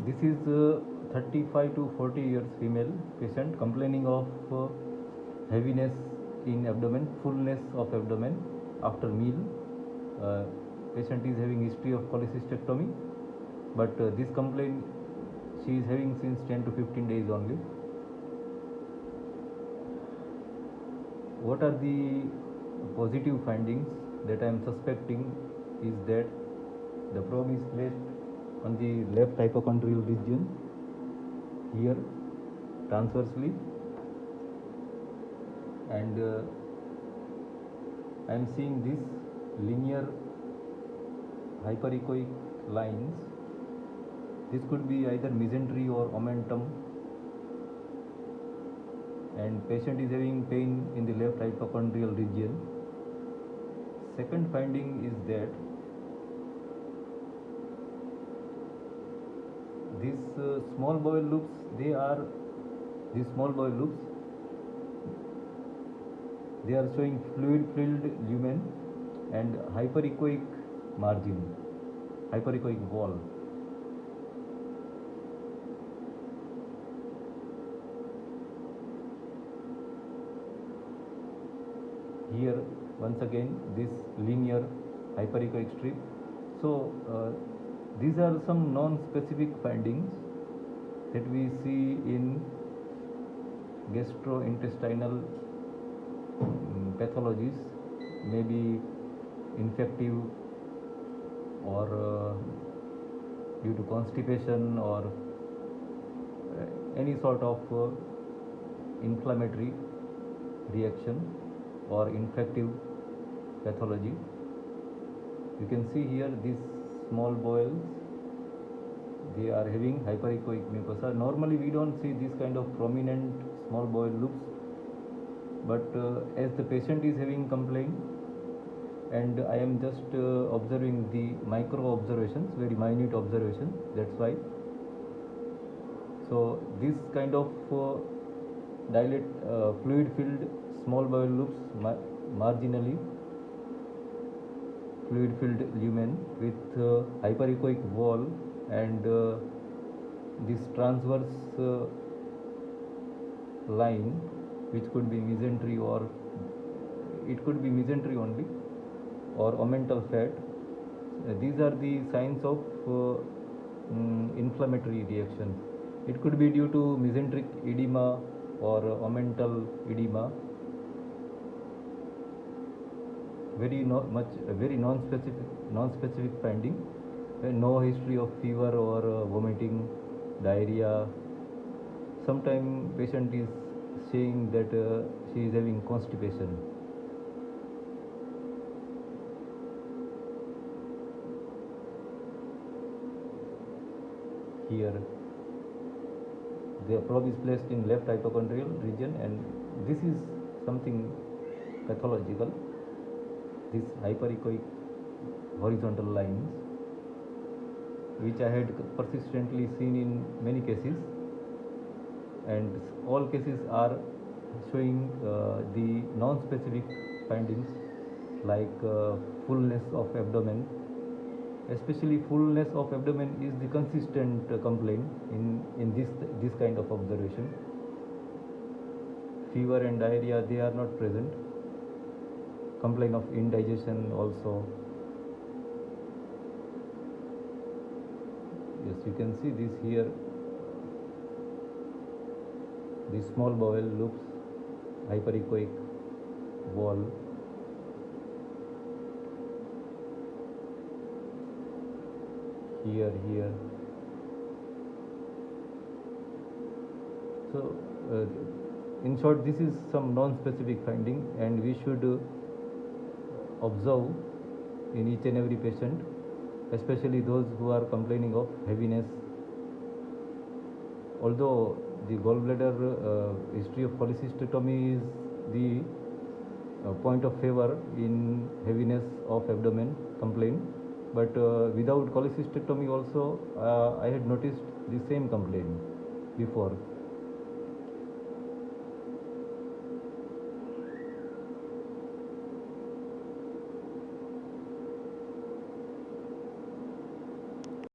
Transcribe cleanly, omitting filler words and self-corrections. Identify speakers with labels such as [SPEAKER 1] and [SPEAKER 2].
[SPEAKER 1] This is 35 to 40 years female patient complaining of heaviness in abdomen, fullness of abdomen after meal. Uh, Patient is having history of cholecystectomy, but this complaint she is having since 10 to 15 days only. What are the positive findings that I am suspecting is that the probe is placed on the left hypochondrial region here transversely, and I am seeing this linear hyperechoic lines. This could be either mesentery or omentum, and patient is having pain in the left hypochondrial region. Second finding is that these small bowel loops, these small bowel loops, they are showing fluid filled lumen and hyperechoic margin, hyperechoic wall. Here once again this linear hyperechoic strip. So these are some non-specific findings that we see in gastrointestinal pathologies, maybe infective or due to constipation or any sort of inflammatory reaction or infective pathology. You can see here these small bowels, they are having hyperechoic mucosa. Normally we don't see this kind of prominent small bowel loops, but as the patient is having complaint and I am just observing the micro observations, very minute observations, that's why. So this kind of fluid filled small bowel loops, marginally fluid filled lumen with hyperechoic wall and this transverse line, which could be mesentery, or it could be mesentery only, or omental fat. These are the signs of inflammatory reactions. It could be due to mesenteric edema or omental edema. Very non-specific finding. No history of fever or vomiting, diarrhea. Sometimes patient is saying that she is having constipation. Here the probe is placed in left hypochondrial region, and this is something pathological, these hyperechoic horizontal lines, which I had persistently seen in many cases, and all cases are showing the non-specific findings like fullness of abdomen. Especially fullness of abdomen is the consistent complaint in this kind of observation. Fever and diarrhea, they are not present. Complaint of indigestion also. Yes, you can see this here. The small bowel loops, hyperechoic wall. Here. So in short, this is some non-specific finding, and we should observe in each and every patient, especially those who are complaining of heaviness. Although the gallbladder history of cholecystectomy is the point of favor in heaviness of abdomen complaint, but without cholecystectomy also I had noticed the same complaint before.